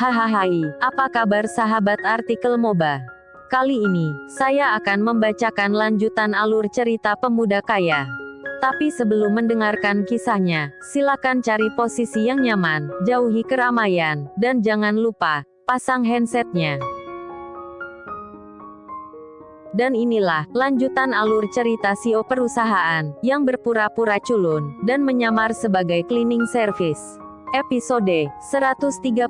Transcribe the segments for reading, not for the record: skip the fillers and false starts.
Hahaha, apa kabar sahabat artikel MOBA? Kali ini, saya akan membacakan lanjutan alur cerita pemuda kaya. Tapi sebelum mendengarkan kisahnya, silakan cari posisi yang nyaman, jauhi keramaian, dan jangan lupa, pasang handsetnya. Dan inilah, lanjutan alur cerita CEO perusahaan, yang berpura-pura culun, dan menyamar sebagai cleaning service. Episode 136.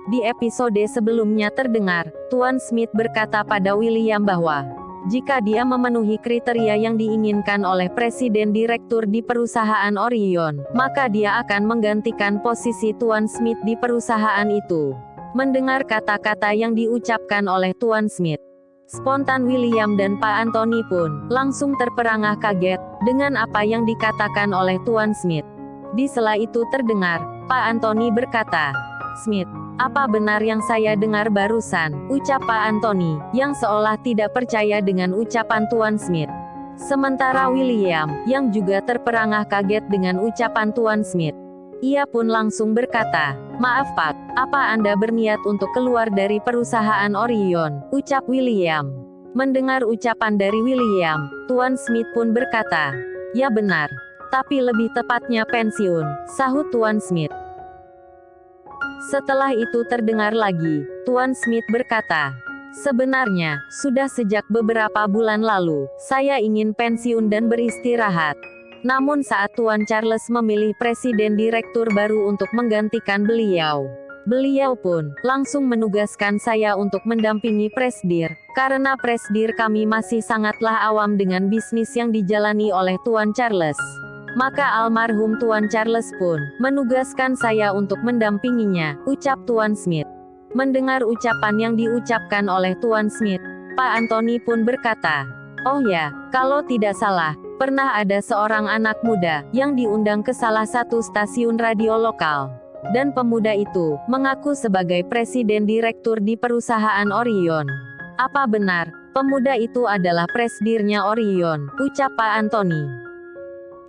Di episode sebelumnya terdengar, Tuan Smith berkata pada William bahwa, jika dia memenuhi kriteria yang diinginkan oleh Presiden Direktur di perusahaan Orion, maka dia akan menggantikan posisi Tuan Smith di perusahaan itu. Mendengar kata-kata yang diucapkan oleh Tuan Smith, spontan William dan Pak Anthony pun langsung terperangah kaget dengan apa yang dikatakan oleh Tuan Smith. Di sela itu terdengar, Pak Anthony berkata, "Smith, apa benar yang saya dengar barusan?" ucap Pak Anthony, yang seolah tidak percaya dengan ucapan Tuan Smith. Sementara William, yang juga terperangah kaget dengan ucapan Tuan Smith, ia pun langsung berkata, "Maaf Pak, apa Anda berniat untuk keluar dari perusahaan Orion?" ucap William. Mendengar ucapan dari William, Tuan Smith pun berkata, "Ya benar. Tapi lebih tepatnya pensiun," sahut Tuan Smith. Setelah itu terdengar lagi, Tuan Smith berkata, "Sebenarnya, sudah sejak beberapa bulan lalu, saya ingin pensiun dan beristirahat. Namun saat Tuan Charles memilih Presiden Direktur baru untuk menggantikan beliau, beliau pun langsung menugaskan saya untuk mendampingi Presdir, karena Presdir kami masih sangatlah awam dengan bisnis yang dijalani oleh Tuan Charles. Maka almarhum Tuan Charles pun menugaskan saya untuk mendampinginya," ucap Tuan Smith. Mendengar ucapan yang diucapkan oleh Tuan Smith, Pak Anthony pun berkata, "Oh ya, kalau tidak salah, pernah ada seorang anak muda yang diundang ke salah satu stasiun radio lokal. Dan pemuda itu mengaku sebagai Presiden Direktur di perusahaan Orion. Apa benar, pemuda itu adalah Presdirnya Orion?" ucap Pak Anthony.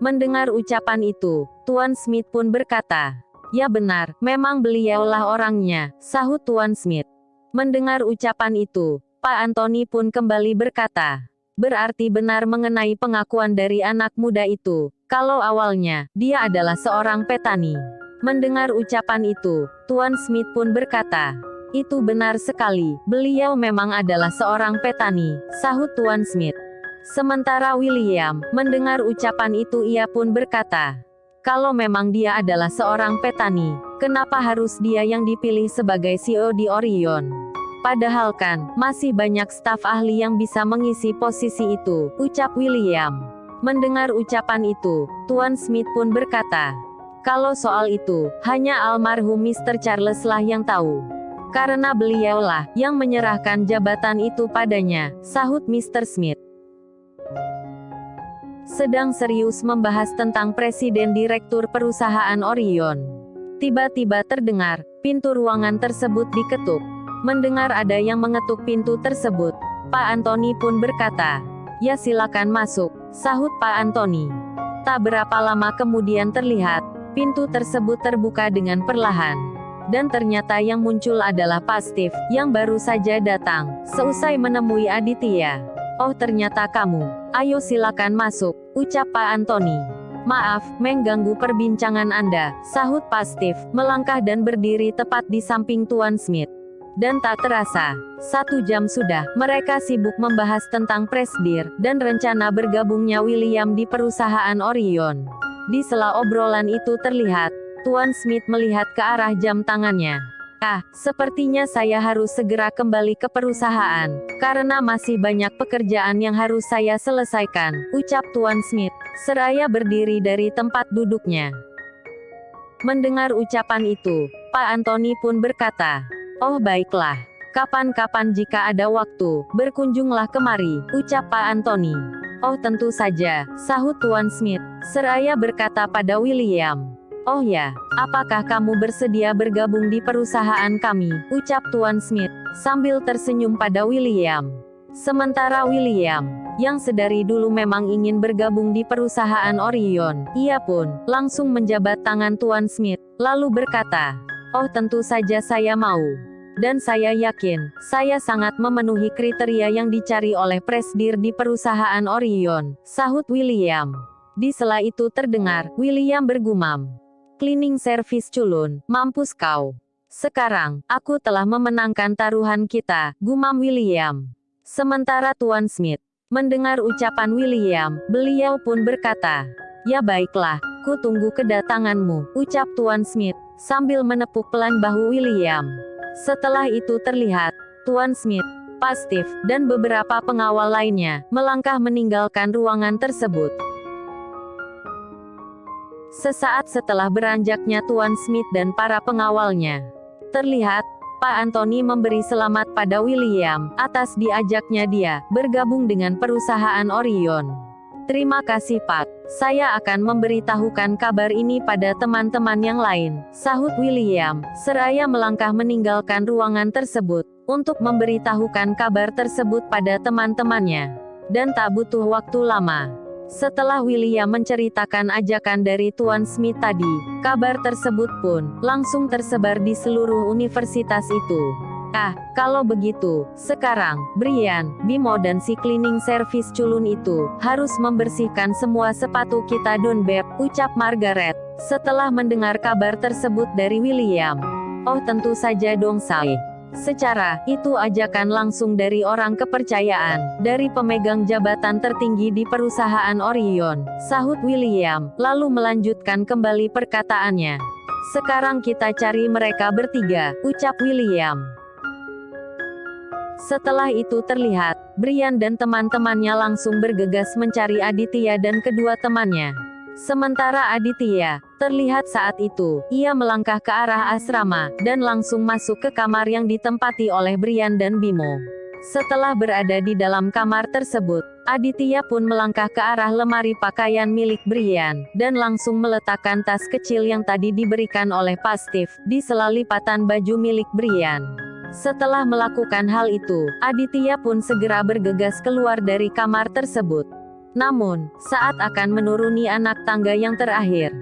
Mendengar ucapan itu, Tuan Smith pun berkata, "Ya benar, memang beliaulah orangnya," sahut Tuan Smith. Mendengar ucapan itu, Pak Anthony pun kembali berkata, "Berarti benar mengenai pengakuan dari anak muda itu, kalau awalnya, dia adalah seorang petani." Mendengar ucapan itu, Tuan Smith pun berkata, "Itu benar sekali, beliau memang adalah seorang petani," sahut Tuan Smith. Sementara William, mendengar ucapan itu ia pun berkata, "Kalau memang dia adalah seorang petani, kenapa harus dia yang dipilih sebagai CEO di Orion? Padahal kan, masih banyak staf ahli yang bisa mengisi posisi itu," ucap William. Mendengar ucapan itu, Tuan Smith pun berkata, "Kalau soal itu, hanya almarhum Mr. Charles lah yang tahu. Karena beliaulah yang menyerahkan jabatan itu padanya," sahut Mr. Smith. Sedang serius membahas tentang Presiden Direktur perusahaan Orion, tiba-tiba terdengar, pintu ruangan tersebut diketuk. Mendengar ada yang mengetuk pintu tersebut, Pak Anthony pun berkata, "Ya silakan masuk," sahut Pak Anthony. Tak berapa lama kemudian terlihat, pintu tersebut terbuka dengan perlahan. Dan ternyata yang muncul adalah Pak Steve, yang baru saja datang, seusai menemui Aditya. "Oh ternyata kamu, ayo silakan masuk," ucap Pak Anthony. "Maaf, mengganggu perbincangan Anda," sahut Pak Steve, melangkah dan berdiri tepat di samping Tuan Smith. Dan tak terasa, 1 jam sudah, mereka sibuk membahas tentang Presdir, dan rencana bergabungnya William di perusahaan Orion. Di sela obrolan itu terlihat, Tuan Smith melihat ke arah jam tangannya. Sepertinya saya harus segera kembali ke perusahaan, karena masih banyak pekerjaan yang harus saya selesaikan," ucap Tuan Smith, seraya berdiri dari tempat duduknya. Mendengar ucapan itu, Pak Anthony pun berkata, "Oh baiklah, kapan-kapan jika ada waktu, berkunjunglah kemari," ucap Pak Anthony. "Oh tentu saja," sahut Tuan Smith, seraya berkata pada William, "Oh ya, apakah kamu bersedia bergabung di perusahaan kami?" ucap Tuan Smith, sambil tersenyum pada William. Sementara William, yang sedari dulu memang ingin bergabung di perusahaan Orion, ia pun langsung menjabat tangan Tuan Smith, lalu berkata, Oh, tentu saja saya mau. Dan saya yakin, saya sangat memenuhi kriteria yang dicari oleh presidir di perusahaan Orion, sahut William. Di sela itu terdengar, William bergumam. Cleaning service culun, mampus kau. Sekarang, aku telah memenangkan taruhan kita, gumam William. Sementara Tuan Smith mendengar ucapan William, beliau pun berkata, ya baiklah, ku tunggu kedatanganmu, ucap Tuan Smith, sambil menepuk pelan bahu William. Setelah itu terlihat, Tuan Smith, Pak Steve, dan beberapa pengawal lainnya, melangkah meninggalkan ruangan tersebut. Sesaat setelah beranjaknya Tuan Smith dan para pengawalnya, terlihat, Pak Anthony memberi selamat pada William, atas diajaknya dia, bergabung dengan perusahaan Orion. Terima kasih Pak, saya akan memberitahukan kabar ini pada teman-teman yang lain, sahut William, seraya melangkah meninggalkan ruangan tersebut, untuk memberitahukan kabar tersebut pada teman-temannya. Dan tak butuh waktu lama. Setelah William menceritakan ajakan dari Tuan Smith tadi, kabar tersebut pun, langsung tersebar di seluruh universitas itu. Ah, kalau begitu, sekarang, Brian, Bimo dan si cleaning service culun itu, harus membersihkan semua sepatu kita Don Beb, ucap Margaret, setelah mendengar kabar tersebut dari William. Oh tentu saja dong Say. Secara, itu ajakan langsung dari orang kepercayaan, dari pemegang jabatan tertinggi di perusahaan Orion, sahut William, lalu melanjutkan kembali perkataannya. Sekarang kita cari mereka bertiga, ucap William. Setelah itu terlihat, Brian dan teman-temannya langsung bergegas mencari Aditya dan kedua temannya. Sementara Aditya, terlihat saat itu, ia melangkah ke arah asrama, dan langsung masuk ke kamar yang ditempati oleh Brian dan Bimo. Setelah berada di dalam kamar tersebut, Aditya pun melangkah ke arah lemari pakaian milik Brian, dan langsung meletakkan tas kecil yang tadi diberikan oleh Pak Steve, di sela lipatan baju milik Brian. Setelah melakukan hal itu, Aditya pun segera bergegas keluar dari kamar tersebut. Namun, saat akan menuruni anak tangga yang terakhir,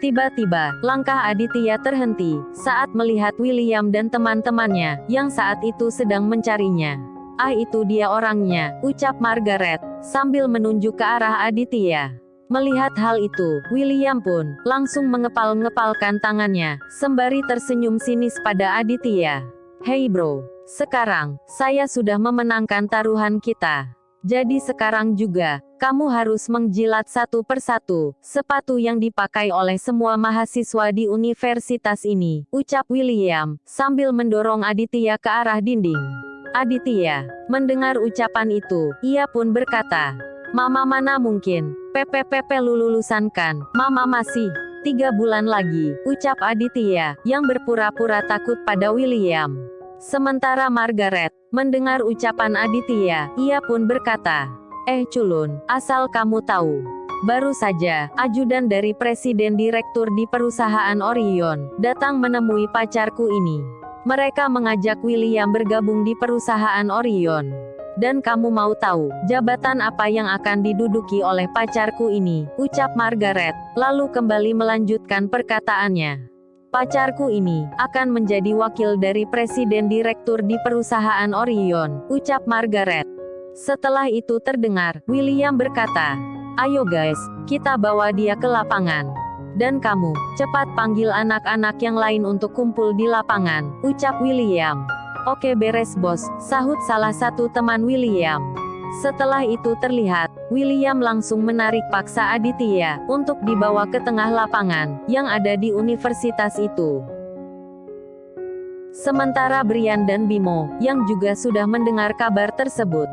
tiba-tiba, langkah Aditya terhenti, saat melihat William dan teman-temannya, yang saat itu sedang mencarinya. Ah itu dia orangnya, ucap Margaret, sambil menunjuk ke arah Aditya. Melihat hal itu, William pun, langsung mengepal-ngepalkan tangannya, sembari tersenyum sinis pada Aditya. Hei bro, sekarang, saya sudah memenangkan taruhan kita. Jadi sekarang juga, kamu harus menjilat satu persatu, sepatu yang dipakai oleh semua mahasiswa di universitas ini, ucap William, sambil mendorong Aditya ke arah dinding. Aditya, mendengar ucapan itu, ia pun berkata, Mama mana mungkin, Pepe lulusan kan, Mama masih 3 bulan lagi, ucap Aditya, yang berpura-pura takut pada William. Sementara Margaret, mendengar ucapan Aditya, ia pun berkata, culun, asal kamu tahu. Baru saja, ajudan dari presiden direktur di perusahaan Orion, datang menemui pacarku ini. Mereka mengajak William bergabung di perusahaan Orion. Dan kamu mau tahu, jabatan apa yang akan diduduki oleh pacarku ini, ucap Margaret, lalu kembali melanjutkan perkataannya. Pacarku ini, akan menjadi wakil dari presiden direktur di perusahaan Orion, ucap Margaret. Setelah itu terdengar, William berkata, ayo guys, kita bawa dia ke lapangan. Dan kamu, cepat panggil anak-anak yang lain untuk kumpul di lapangan, ucap William. Oke beres bos, sahut salah satu teman William. Setelah itu terlihat, William langsung menarik paksa Aditya, untuk dibawa ke tengah lapangan, yang ada di universitas itu. Sementara Brian dan Bimo, yang juga sudah mendengar kabar tersebut.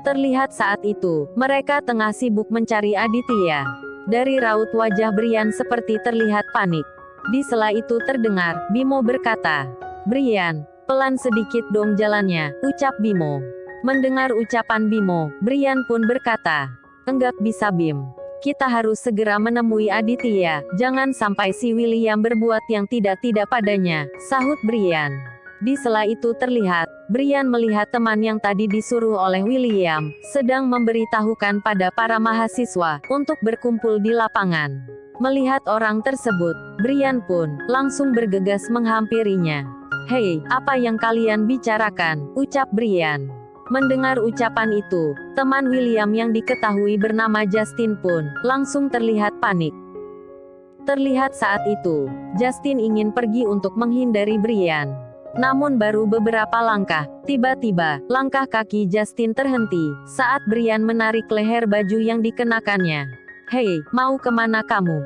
Terlihat saat itu, mereka tengah sibuk mencari Aditya. Dari raut wajah Brian seperti terlihat panik. Di sela itu terdengar, Bimo berkata, Brian, pelan sedikit dong jalannya, ucap Bimo. Mendengar ucapan Bimo, Brian pun berkata, enggak bisa Bim. Kita harus segera menemui Aditya, jangan sampai si William berbuat yang tidak-tidak padanya, sahut Brian. Di sela itu terlihat, Brian melihat teman yang tadi disuruh oleh William, sedang memberitahukan pada para mahasiswa, untuk berkumpul di lapangan. Melihat orang tersebut, Brian pun langsung bergegas menghampirinya. "Hei, apa yang kalian bicarakan?" ucap Brian. Mendengar ucapan itu, teman William yang diketahui bernama Justin pun langsung terlihat panik. Terlihat saat itu, Justin ingin pergi untuk menghindari Brian. Namun baru beberapa langkah, tiba-tiba, langkah kaki Justin terhenti, saat Brian menarik leher baju yang dikenakannya. "Hei, mau kemana kamu?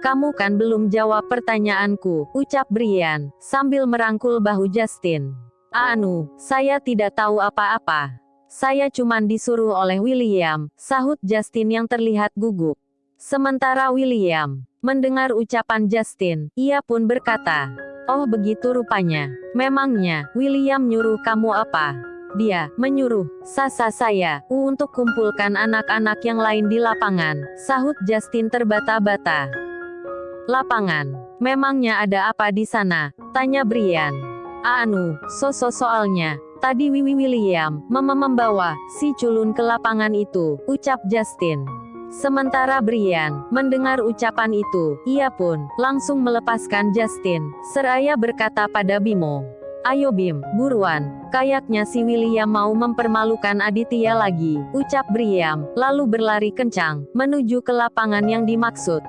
Kamu kan belum jawab pertanyaanku," ucap Brian, sambil merangkul bahu Justin. "Anu, saya tidak tahu apa-apa. Saya cuman disuruh oleh William," sahut Justin yang terlihat gugup. Sementara William mendengar ucapan Justin, ia pun berkata, "Oh begitu rupanya. Memangnya, William nyuruh kamu apa?" "Dia menyuruh saya untuk kumpulkan anak-anak yang lain di lapangan," sahut Justin terbata-bata. "Lapangan? Memangnya ada apa di sana?" tanya Brian. "Anu, soalnya, tadi William membawa si culun ke lapangan itu," ucap Justin. Sementara Brian mendengar ucapan itu, ia pun langsung melepaskan Justin, seraya berkata pada Bimo, "Ayo Bim, buruan, kayaknya si William mau mempermalukan Aditya lagi," ucap Brian, lalu berlari kencang menuju ke lapangan yang dimaksud.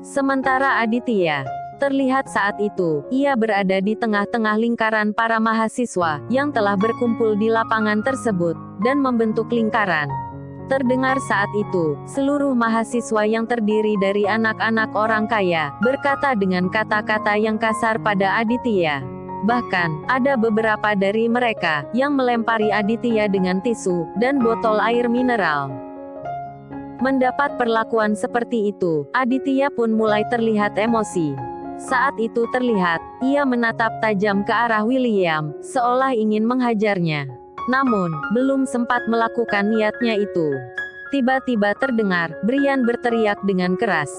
Sementara Aditya terlihat saat itu, ia berada di tengah-tengah lingkaran para mahasiswa yang telah berkumpul di lapangan tersebut dan membentuk lingkaran. Terdengar saat itu, seluruh mahasiswa yang terdiri dari anak-anak orang kaya berkata dengan kata-kata yang kasar pada Aditya. Bahkan, ada beberapa dari mereka yang melempari Aditya dengan tisu dan botol air mineral. Mendapat perlakuan seperti itu, Aditya pun mulai terlihat emosi. Saat itu terlihat, ia menatap tajam ke arah William, seolah ingin menghajarnya. Namun, belum sempat melakukan niatnya itu. Tiba-tiba terdengar, Brian berteriak dengan keras.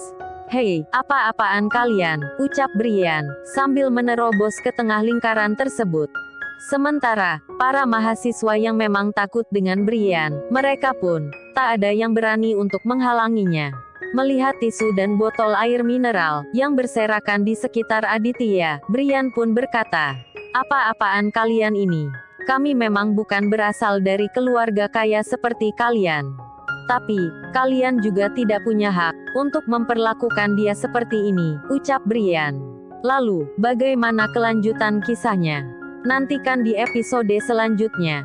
"Hei, apa-apaan kalian?" ucap Brian, sambil menerobos ke tengah lingkaran tersebut. Sementara, para mahasiswa yang memang takut dengan Brian, mereka pun tak ada yang berani untuk menghalanginya. Melihat tisu dan botol air mineral yang berserakan di sekitar Aditya, Brian pun berkata, "Apa-apaan kalian ini? Kami memang bukan berasal dari keluarga kaya seperti kalian. Tapi, kalian juga tidak punya hak untuk memperlakukan dia seperti ini," ucap Brian. Lalu, bagaimana kelanjutan kisahnya? Nantikan di episode selanjutnya.